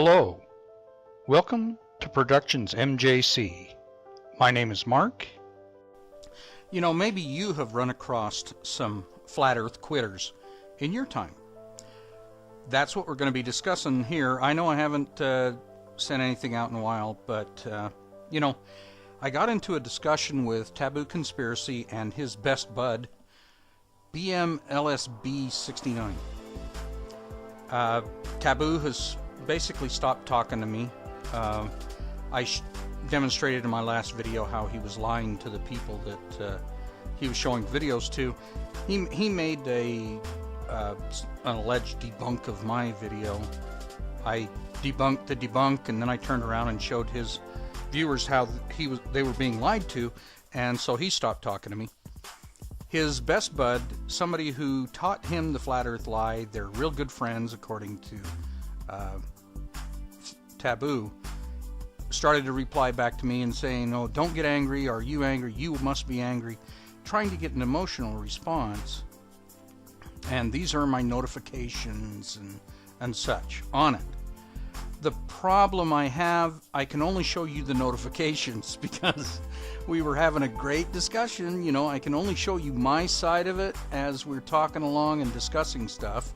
Hello, welcome to Productions MJC. My name is Mark. You know, maybe you have run across some flat earth quitters in your time. That's what we're going to be discussing here. I know I haven't sent anything out in a while, but you know, I got into a discussion with Taboo Conspiracy and his best bud, BMLSB69. Taboo has basically stopped talking to me. I demonstrated in my last video how he was lying to the people that he was showing videos to. He made an alleged debunk of my video. I debunked the debunk, and then I turned around and showed his viewers how they were being lied to, and so he stopped talking to me. His best bud, somebody who taught him the flat earth lie, they're real good friends according to Taboo, started to reply back to me and saying, "Oh, don't get angry. Are you angry? You must be angry," trying to get an emotional response. And these are my notifications and such on it. The problem I have, I can only show you the notifications because we were having a great discussion. You know, I can only show you my side of it as we're talking along and discussing stuff.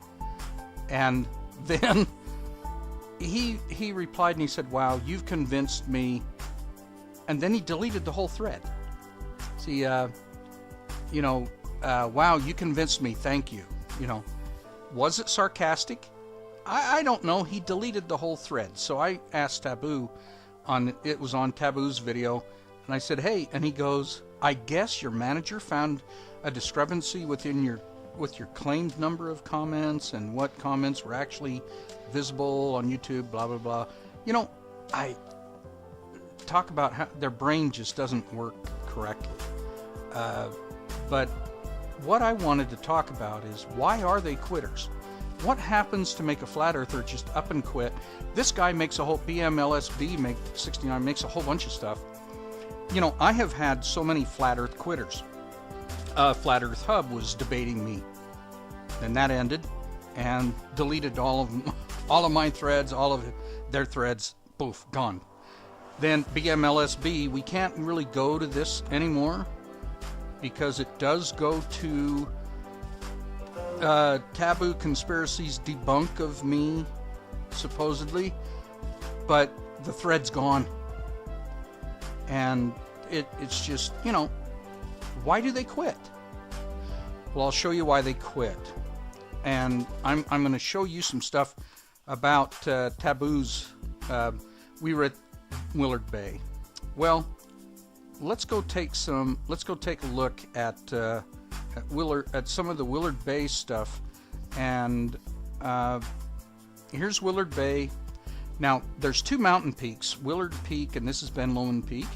And then he replied and he said, "Wow, you've convinced me." And then he deleted the whole thread. See, "Wow, you convinced me, thank you." You know, was it sarcastic? I don't know. He deleted the whole thread. So I asked Taboo, it was on Taboo's video, and I said, "Hey," and he goes, "I guess your manager found a discrepancy with your claimed number of comments and what comments were actually visible on YouTube, blah, blah, blah." You know, I talk about how their brain just doesn't work correctly. But what I wanted to talk about is, why are they quitters? What happens to make a flat earther just up and quit? This guy makes a whole BMLSB69 makes a whole bunch of stuff. You know, I have had so many flat earth quitters. Flat Earth Hub was debating me, and that ended, and deleted all of them, all of my threads, all of their threads, poof, gone. Then BMLSB, we can't really go to this anymore because it does go to Taboo Conspiracy's debunk of me, supposedly, but the thread's gone. And it's just, you know, why do they quit? Well, I'll show you why they quit. And I'm going to show you some stuff about Taboo's. We were at Willard Bay. Well, let's go take a look at some of the Willard Bay stuff. And here's Willard Bay. Now, there's two mountain peaks, Willard Peak, and this is Ben Lomond Peak.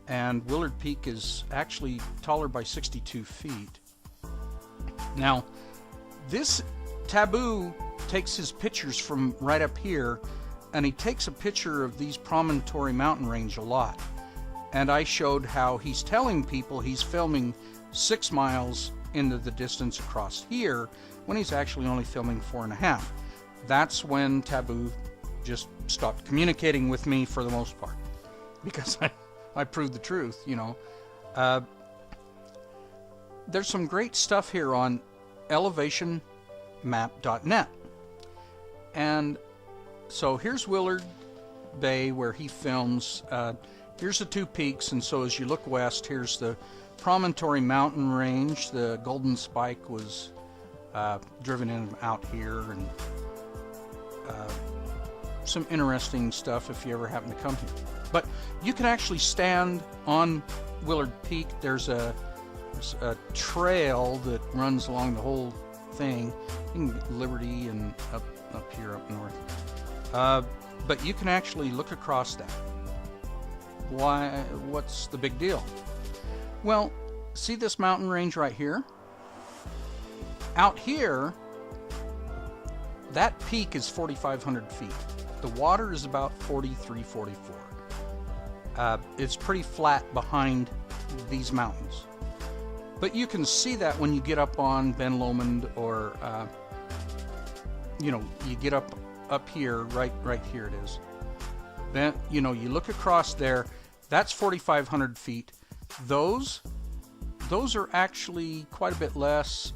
And Willard Peak is actually taller by 62 feet. Now, this Taboo takes his pictures from right up here, and he takes a picture of these promontory mountain range a lot. And I showed how he's telling people he's filming 6 miles into the distance across here when he's actually only filming 4.5. That's when Taboo just stopped communicating with me for the most part, because I proved the truth, you know. There's some great stuff here on elevationmap.net. And so here's Willard Bay where he films. Here's the two peaks, and so as you look west, here's the promontory mountain range. The Golden Spike was driven in out here, and some interesting stuff if you ever happen to come here. But you can actually stand on Willard Peak. There's a trail that runs along the whole thing. You can get Liberty and up here up north. But you can actually look across that. Why? What's the big deal? Well, see this mountain range right here? Out here, that peak is 4,500 feet. The water is about 43, 44. It's pretty flat behind these mountains. But you can see that when you get up on Ben Lomond, or you get up up here, right here it is. Then, you know, you look across there, that's 4,500 feet. Those are actually quite a bit less.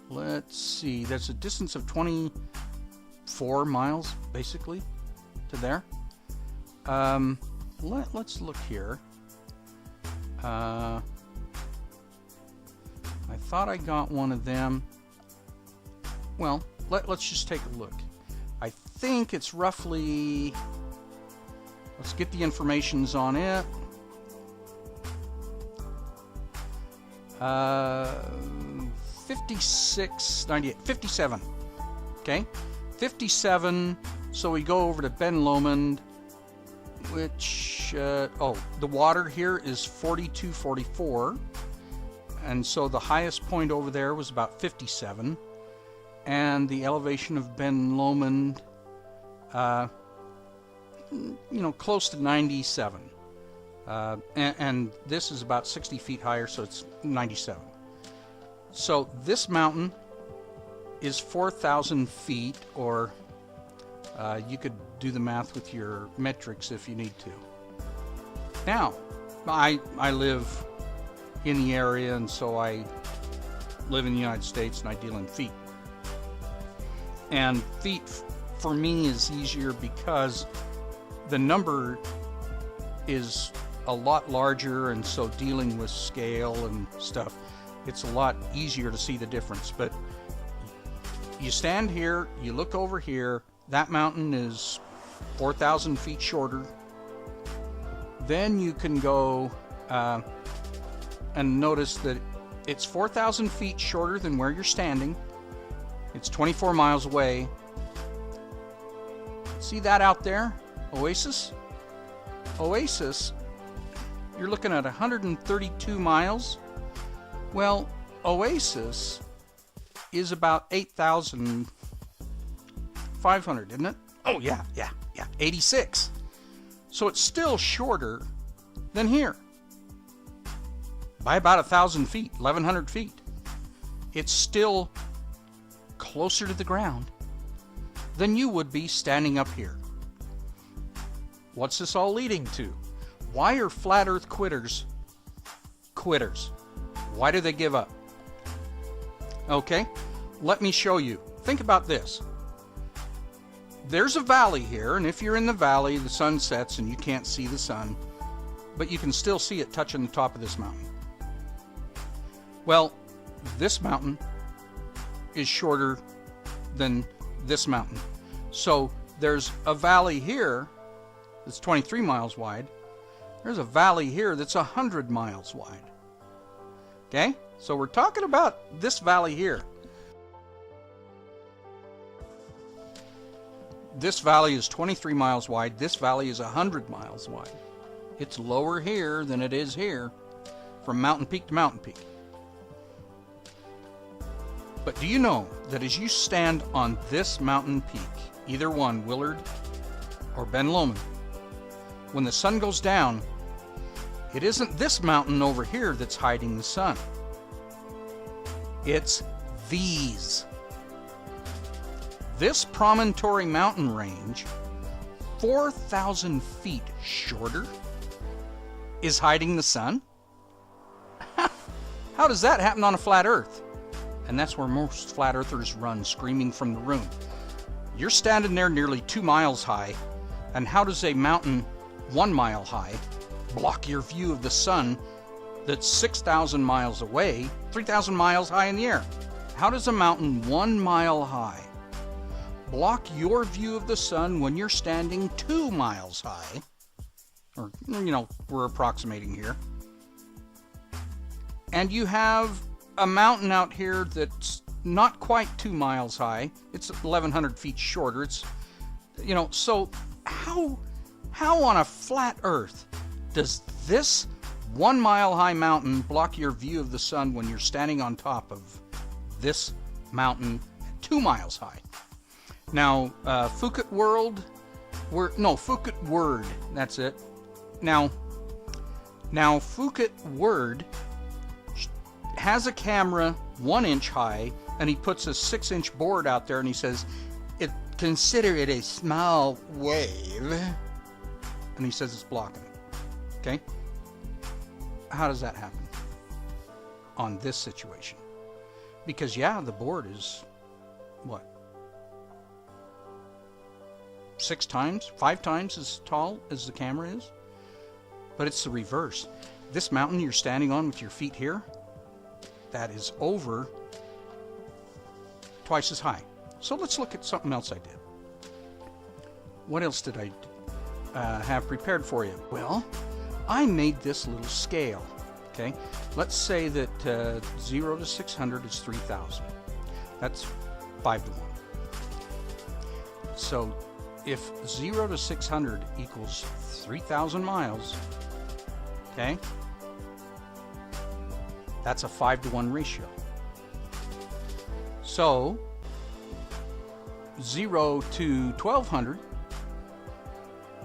Let's see, there's a distance of 24 miles, basically, to there. Let's look here. I thought I got one of them. Well, let's just take a look. I think it's roughly, let's get the informations on it. 57. Okay, 57. So we go over to Ben Lomond, which the water here is 4244, and so the highest point over there was about 57, and the elevation of Ben Lomond, you know, close to 97. And this is about 60 feet higher, so it's 97. So this mountain is 4,000 feet, or you could do the math with your metrics if you need to. Now, I live in the area, and so I live in the United States, and I deal in feet. And feet for me is easier because the number is a lot larger, and so dealing with scale and stuff, it's a lot easier to see the difference. But you stand here, you look over here, that mountain is 4,000 feet shorter. Then you can go and notice that it's 4,000 feet shorter than where you're standing. It's 24 miles away. See that out there? Oasis? Oasis, you're looking at 132 miles. Well, Oasis is about 8,500, isn't it? Oh, yeah, 86. So it's still shorter than here by about 1,000 feet, 1,100 feet. It's still closer to the ground than you would be standing up here. What's this all leading to? Why are flat earth quitters quitters? Why do they give up? Okay, let me show you. Think about this. There's a valley here, and if you're in the valley, the sun sets and you can't see the sun, but you can still see it touching the top of this mountain. Well, this mountain is shorter than this mountain. So there's a valley here that's 23 miles wide. There's a valley here that's 100 miles wide. Okay, so we're talking about this valley here. This valley is 23 miles wide. This valley is 100 miles wide. It's lower here than it is here, from mountain peak to mountain peak. But do you know that as you stand on this mountain peak, either one, Willard or Ben Lomond, when the sun goes down, it isn't this mountain over here that's hiding the sun. It's these. This promontory mountain range, 4,000 feet shorter, is hiding the sun? How does that happen on a flat earth? And that's where most flat earthers run screaming from the room. You're standing there nearly 2 miles high, and how does a mountain 1 mile high block your view of the sun that's 6,000 miles away, 3,000 miles high in the air? How does a mountain 1 mile high block your view of the sun when you're standing 2 miles high? Or, you know, we're approximating here. And you have a mountain out here that's not quite 2 miles high. It's 1,100 feet shorter. It's, you know, so how on a flat earth does this 1 mile high mountain block your view of the sun when you're standing on top of this mountain 2 miles high? Now, Phuket Word, that's it. Now Phuket Word has a camera 1 inch high, and he puts a 6-inch board out there, and he says consider it a small wave. And he says it's blocking. Okay? How does that happen on this situation? Because yeah, the board is what? 5 times as tall as the camera is? But it's the reverse. This mountain you're standing on with your feet here, that is over twice as high. So let's look at something else I did. What else did I have prepared for you? Well, I made this little scale. Okay, let's say that 0 to 600 is 3,000. That's 5 to 1. So if 0 to 600 equals 3,000 miles, okay, that's a 5 to 1 ratio. So 0 to 1,200,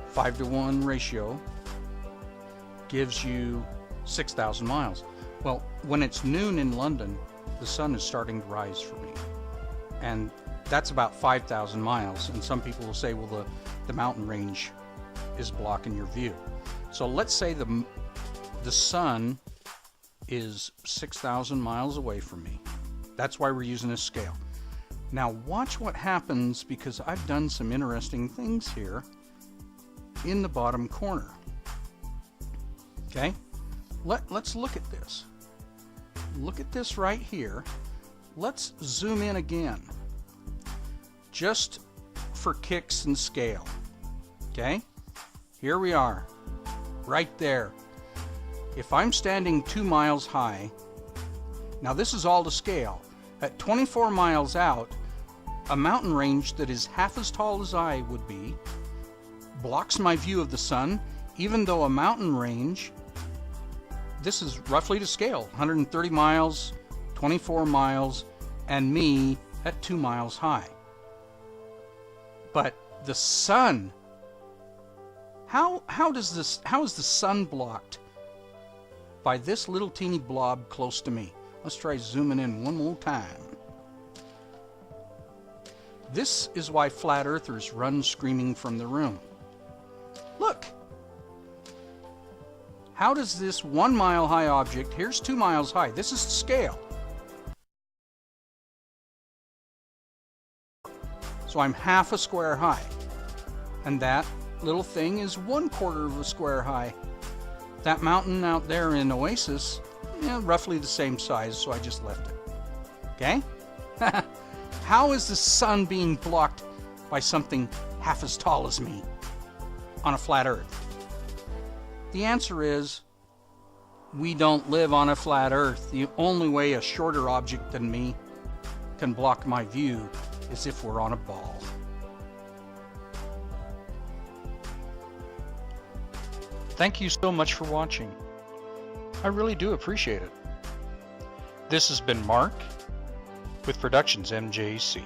5 to 1 ratio gives you 6,000 miles. Well, when it's noon in London, the sun is starting to rise for me. And that's about 5,000 miles. And some people will say, well, the mountain range is blocking your view. So let's say the sun is 6,000 miles away from me. That's why we're using this scale. Now watch what happens, because I've done some interesting things here in the bottom corner. Okay? Let's look at this. Look at this right here. Let's zoom in again, just for kicks and scale. Okay? Here we are, right there. If I'm standing 2 miles high, now this is all to scale. At 24 miles out, a mountain range that is half as tall as I would be blocks my view of the sun, even though a mountain range, this is roughly to scale, 130 miles, 24 miles, and me at 2 miles high. But the sun, how is the sun blocked by this little teeny blob close to me? Let's try zooming in one more time. This is why flat earthers run screaming from the room. Look! How does this 1 mile high object, here's 2 miles high, this is the scale. So I'm half a square high. And that little thing is 1/4 of a square high. That mountain out there in Oasis, roughly the same size, so I just left it. Okay? How is the sun being blocked by something half as tall as me on a flat earth? The answer is, we don't live on a flat earth. The only way a shorter object than me can block my view is if we're on a ball. Thank you so much for watching. I really do appreciate it. This has been Mark with Productions MJC.